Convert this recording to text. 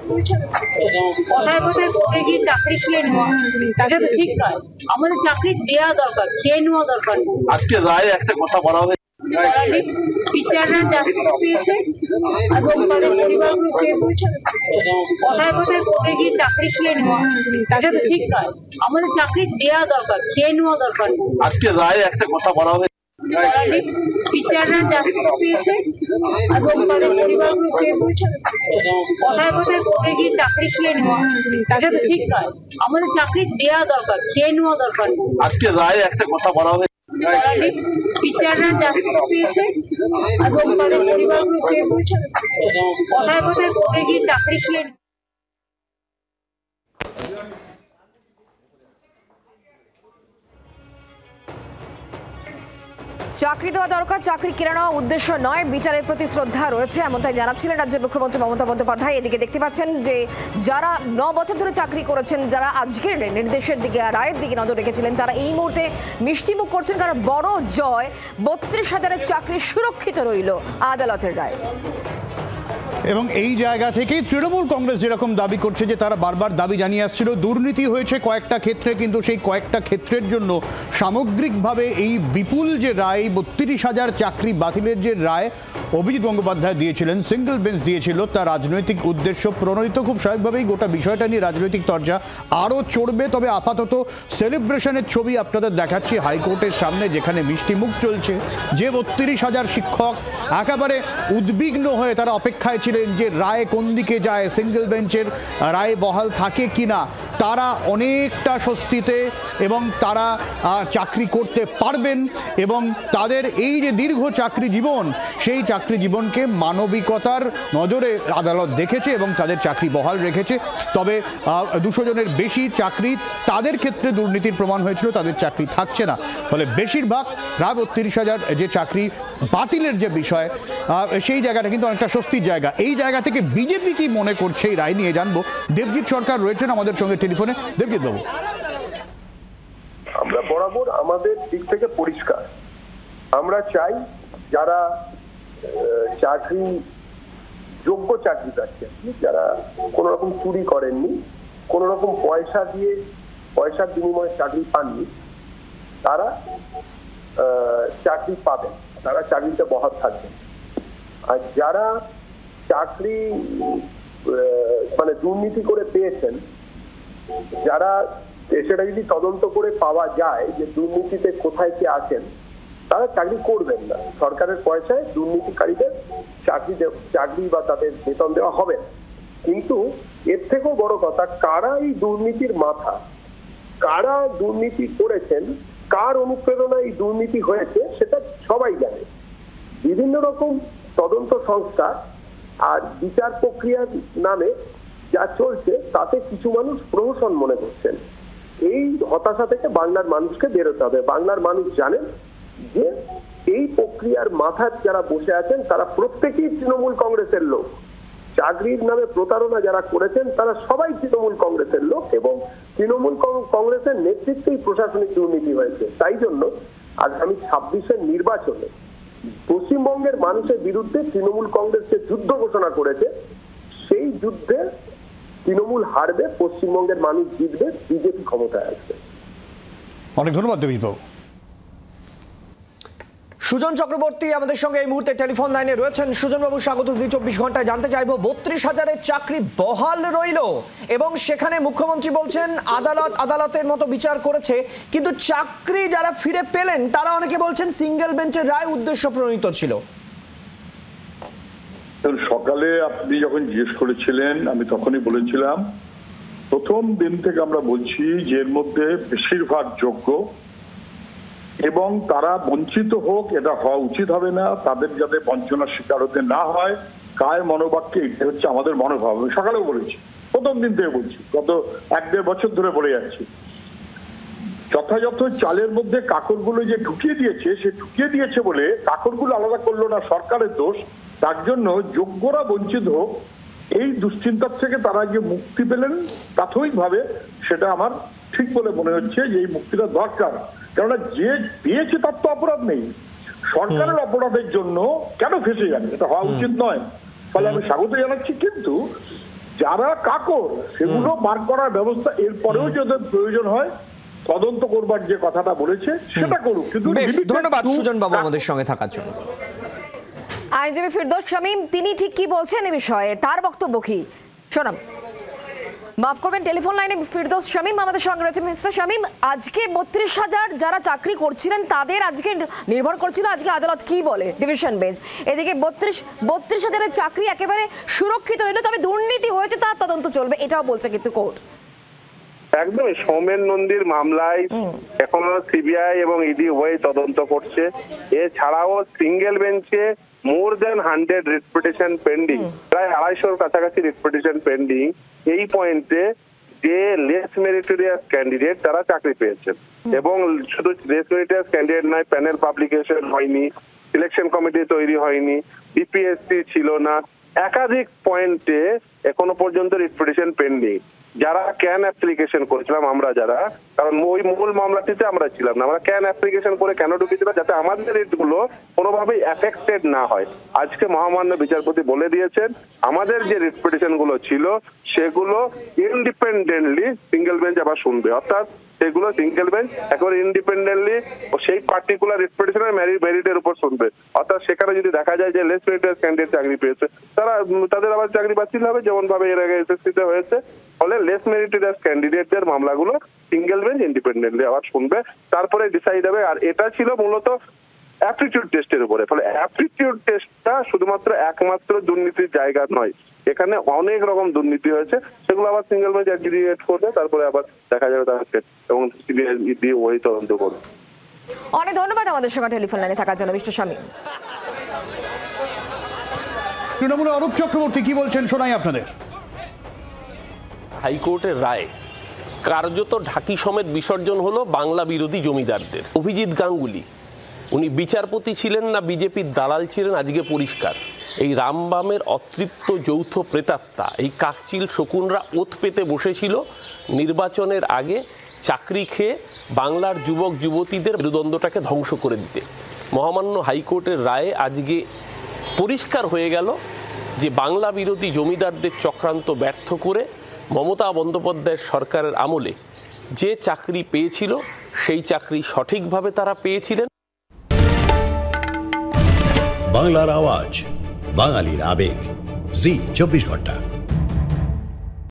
কথায় কথায় কোর্টে গিয়ে চাকরি খেয়ে নেওয়া, এটা তো ঠিক নয়। আমাদের চাকরি দেওয়া দরকার, খেয়ে নেওয়া দরকার। আজকে রায়ে একটা কথা বলা হয়েছে, টিচাররা জাস্টিস পেয়েছে এবং তাদের পরিবারগুলো সেভ হয়েছে। কথায় কথায় কোর্টে গিয়ে চাকরি খেয়ে নেওয়া, এটা তো ঠিক নয়। আমাদের চাকরি দেওয়া দরকার, খেয়ে নেওয়া দরকার। আজকে রায়ে একটা কথা বলা হয়েছে, টিচাররা জাস্টিস পেয়েছে এবং তাদের পরিবারগুলো সেভ হয়েছে। কথায় কথায় কোর্টে গিয়ে চাকরি খেয়ে নেওয়া, এটা তো ঠিক নয়। আমাদের চাকরি দেওয়া দরকার, খেয়ে নেওয়া দরকার। আজকে রায়ে একটা কথা বলা হয়েছে, টিচাররা জাস্টিস পেয়েছে এবং তাদের পরিবারগুলো সেভ হয়েছে। কথায় কথায় কোর্টে গিয়ে চাকরি খেয়ে চাকরি দেওয়া দরকার, চাকরি কেড়ে নেওয়া উদ্দেশ্য নয়, বিচারের প্রতি শ্রদ্ধা রয়েছে এমনটাই জানাচ্ছিলেন রাজ্যের মুখ্যমন্ত্রী মমতা বন্দ্যোপাধ্যায়। এদিকে দেখতে পাচ্ছেন যে যারা 9 বছর ধরে চাকরি করেছেন, যারা আজকের নির্দেশের দিকে রায়ের দিকে নজর রেখেছিলেন, তারা এই মুহূর্তে মিষ্টিমুখ করছেন, কারণ বড় জয়, 32,000-এর চাকরি সুরক্ষিত রইল আদালতের রায়। এবং এই জায়গা থেকেই তৃণমূল কংগ্রেস যেরকম দাবি করছে যে তারা বারবার দাবি জানিয়ে আসছিল, দুর্নীতি হয়েছে কয়েকটা ক্ষেত্রে, কিন্তু সেই কয়েকটা ক্ষেত্রের জন্য সামগ্রিকভাবে এই বিপুল যে রায়, 32,000 চাকরি বাতিলের যে রায় অভিজিৎ গঙ্গোপাধ্যায় দিয়েছিলেন, সিঙ্গেল বেঞ্চ দিয়েছিল, তার রাজনৈতিক উদ্দেশ্য প্রণোদিত। খুব স্বাভাবিকভাবেই গোটা বিষয়টা নিয়ে রাজনৈতিক চর্চা আরও চড়বে। তবে আপাতত সেলিব্রেশনের ছবি আপনাদের দেখাচ্ছি হাইকোর্টের সামনে, যেখানে মিষ্টিমুখ চলছে। যে 32,000 শিক্ষক একেবারে উদ্বিগ্ন হয়ে তারা অপেক্ষায় ছিলেন যে রায় কোন দিকে যায়, সিঙ্গেল বেঞ্চের রায় বহাল থাকে কিনা, তারা অনেকটা স্বস্তিতে এবং তারা চাকরি করতে পারবেন। এবং তাদের এই যে দীর্ঘ চাকরি জীবন, সেই চাকরি জীবনকে মানবিকতার নজরে আদালত দেখেছে এবং তাদের চাকরি বহাল রেখেছে। তবে 200 জনের বেশি চাকরি, তাদের ক্ষেত্রে দুর্নীতির প্রমাণ হয়েছিল, তাদের চাকরি থাকছে না। ফলে বেশিরভাগ প্রায় 32,000 যে চাকরি বাতিলের যে বিষয়, সেই জায়গাটা কিন্তু অনেকটা স্বস্তির জায়গা। এই জায়গা থেকে বিজেপি কি মনে করছে এই রায় নিয়ে জানবো। দেবজিৎ সরকার রয়েছেন আমাদের সঙ্গে টেলিফোনে। দেবজিৎ বাবু, আমরা বরাবর আমাদের দিক থেকে পরিষ্কার, আমরা চাই যারা চাকরি যোগ্য চাকরি পাচ্ছেন, যারা কোনো রকম চুরি করেননি, কোনো রকম পয়সার বিনিময়ে চাকরি পাননি, তারা চাকরি পাবেন, তারা চাকরিতে বহাল থাকবেন। আর যারা চাকরি মানে দুর্নীতি করে পেয়েছেন, যারা সেটা যদি তদন্ত করে পাওয়া যায় যে দুর্নীতিতে কোথায় কে আছেন, তারা চাকরি করবেন না। সরকারের পয়সায় দুর্নীতিকারীদের চাকরি বা তাদের বেতন দেওয়া হবে। কিন্তু এর থেকেও বড় কথা, কারা এই দুর্নীতির মাথা, কারা দুর্নীতি করেছেন, কার অনুপ্রেরণায় এই দুর্নীতি হয়েছে, সেটা সবাই জানে। বিভিন্ন রকম তদন্ত সংস্থা আর বিচার প্রক্রিয়ার নামে যা চলছে, তাতে কিছু মানুষ প্রহসন মনে করছেন। এই হতাশা থেকে বাংলার মানুষকে বেরোতে হবে। বাংলার মানুষ জানেন যে এই প্রক্রিয়ার মাথায় যারা বসে আছেন, তারা প্রত্যেকেই তৃণমূল কংগ্রেসের লোক। চাকরির নামে প্রতারণা যারা করেছেন, তারা সবাই তৃণমূল কংগ্রেসের লোক এবং তৃণমূল কংগ্রেসের নেতৃত্বেই প্রশাসনিক দুর্নীতি হয়েছে। তাই জন্য আগামী 26-এর নির্বাচনে পশ্চিমবঙ্গের মানুষের বিরুদ্ধে তৃণমূল কংগ্রেস যে যুদ্ধ ঘোষণা করেছে, সেই যুদ্ধে তৃণমূল হারবে, পশ্চিমবঙ্গের মানুষ জিতবে, বিজেপি ক্ষমতায় আসবে। অনেক ধন্যবাদ দেবজিৎ বাবু। সুজন চক্রবর্তী আমাদের সঙ্গে এই মুহূর্তে টেলিফোন লাইনে রয়েছেন। সুজন বাবু, স্বাগত 24 ঘন্টায়। জানতে চাইবো, 32,000-এর চাকরি বহাল রইল এবং সেখানে মুখ্যমন্ত্রী বলছেন আদালতের মতো বিচার করেছে, কিন্তু চাকরি যারা ফিরে পেলেন তারা অনেকে বলছেন সিঙ্গেল বেঞ্চের রায় উদ্দেশ্য প্রণীত ছিল। সকালে আপনি যখন জিজ্ঞেস করেছিলেন, আমি তখনই বলেছিলাম, প্রথম দিন থেকে আমরা বলছি যে এর মধ্যে বেশিরভাগ যোগ্য এবং তারা বঞ্চিত হোক, এটা হওয়া উচিত হবে না। তাদের যাতে বঞ্চনার শিকার হতে না হয়, কায় মনোবাক্যে, এটা হচ্ছে আমাদের মনোভাব। আমি সকালেও বলেছি, প্রথম দিন থেকে বলছি, গত 1-1.5 বছর ধরে বলে যাচ্ছি। যথাযথ চালের মধ্যে কাকড়গুলো যে ঢুকিয়ে দিয়েছে, সে ঢুকিয়ে দিয়েছে বলে কাকড়গুলো আলাদা করলো না, সরকারের দোষ। তার জন্য যোগ্যরা বঞ্চিত হোক, এই দুশ্চিন্তার থেকে তারা যে মুক্তি পেলেন প্রাথমিকভাবে, সেটা আমার ঠিক বলে মনে হচ্ছে যে এই মুক্তিটা দরকার। কেননা যে পেয়েছে তার তো অপরাধ নেই, সরকারের অপরাধের জন্য কেন ফেসে যাবে, এটা হওয়া উচিত নয়। ফলে আমি স্বাগত জানাচ্ছি। কিন্তু যারা কাকর সেগুলো বার করার ব্যবস্থা, এরপরেও যদি প্রয়োজন হয় তদন্ত করবার যে কথাটা বলেছে সেটা করুক। কিন্তু ধন্যবাদ সুজন বাবু আমাদের সঙ্গে থাকার জন্য। আইনজীবী ফিরদৌস শামীম তিনি ঠিক কি বলছেন এই বিষয়ে, তার বক্তব্য কি শোনাম। মাফ করবেন, টেলিফোন লাইনে ফিরদৌস শামীম আমাদের সঙ্গে রয়েছে। মিস্টার শামীম, আজকে ৩২,০০০ যারা চাকরি করছিলেন তাদের আজকে নির্ভর করছিল আজকে আদালত কি বলে, ডিভিশন বেঞ্চ। এদিকে ৩২,০০০ চাকরি একেবারে সুরক্ষিত রইল, তবে দুর্নীতি হয়েছে তার তদন্ত চলবে, এটাও বলছে কিন্তু কোর্ট। একদমই সৌমেন নন্দীর মামলায় এখনো সিবিআই এবং ইডি উভয় তদন্ত করছে। এছাড়াও সিঙ্গেল বেঞ্চে মোর দেন 100 রিট পিটিশন পেন্ডিং, প্রায় 250-র কাছাকাছি রিট পিটিশন পেন্ডিং। এই পয়েন্টে যে লেস মেরিটোরিয়াস ক্যান্ডিডেট তারা চাকরি পেয়েছেন, এবং শুধু লেস মেরিটোরিয়াস ক্যান্ডিডেট নয়, প্যানেল পাবলিকেশন হয়নি, সিলেকশন কমিটি তৈরি হয়নি, বিপিএসসি ছিল না, একাধিক পয়েন্টে এখনো পর্যন্ত রিট পিটিশন পেন্ডিং। যারা ক্যান অ্যাপ্লিকেশন করেছিলাম আমরা, যারা, কারণ ওই মূল মামলাটিতে আমরা ছিলাম না, আমরা ক্যান অ্যাপ্লিকেশন করে কেন ঢুকেছিলাম, যাতে আমাদের রেটগুলো কোনোভাবেই এফেক্টেড না হয়। আজকে মহামান্য বিচারপতি বলে দিয়েছেন আমাদের যে রিট পিটিশন গুলো ছিল সেগুলো ইন্ডিপেন্ডেন্টলি সিঙ্গেল বেঞ্চ আবার শুনবে, অর্থাৎ সেগুলো সিঙ্গেল বেঞ্চ একেবারে ইন্ডিপেন্ডেন্টলি সেই পার্টিকুলার রিট পিটিশনের মেরিটের উপর শুনবে। অর্থাৎ সেখানে যদি দেখা যায় যে লেস মেরিটোরিয়াস ক্যান্ডিডেট চাকরি পেয়েছে, তাদের আবার চাকরি বাতিল হবে, যেমন ভাবে এর আগে এসএসসিতে হয়েছে। ফলে লেস মেরিটোরিয়াস ক্যান্ডিডেটদের মামলাগুলো সিঙ্গেল বেঞ্চ ইন্ডিপেন্ডেন্টলি আবার শুনবে, তারপরে ডিসাইড হবে। আর এটা ছিল মূলত অ্যাপটিটিউড টেস্টের উপরে। ফলে অ্যাপটিটিউড টেস্টটা শুধুমাত্র একমাত্র দুর্নীতির জায়গা নয়, এখানে অনেক রকম দুর্নীতি হয়েছে, সেগুলো আবার সিঙ্গেল বেঞ্চ অ্যাডজুডিকেট করবে, তারপরে আবার দেখা যাবে তাদের এবং সিবিআই দিয়ে ওই তদন্ত করবে। অনেক ধন্যবাদ আমাদের সঙ্গে টেলিফোন লাইনে থাকার জন্য মিস্টার শামীম। তৃণমূলের অরূপ চক্রবর্তী কি বলছেন শোনাই আপনাদের। হাইকোর্টের রায় কার্যত ঢাকি সমেত বিসর্জন হলো বাংলা বিরোধী জমিদারদের। অভিজিৎ গাঙ্গুলি উনি বিচারপতি ছিলেন না বিজেপির দালাল ছিলেন আজকে পরিষ্কার। এই রামবামের অতৃপ্ত যৌথ প্রেতাত্মা, এই কাকচিল শকুনরা ওত পেতে বসেছিল নির্বাচনের আগে চাকরি খেয়ে বাংলার যুবক যুবতীদের মেরুদণ্ডটাকে ধ্বংস করে দিতে। মহামান্য হাইকোর্টের রায়ে আজকে পরিষ্কার হয়ে গেল যে বাংলা বিরোধী জমিদারদের চক্রান্ত ব্যর্থ করে মমতা বন্দ্যোপাধ্যায়ের সরকারের আমলে যে চাকরি পেয়েছিল সেই চাকরি সঠিকভাবে তারা পেয়েছিলেন। বাংলার আওয়াজ, বাঙালির আবেগ, জি 24 ঘন্টা।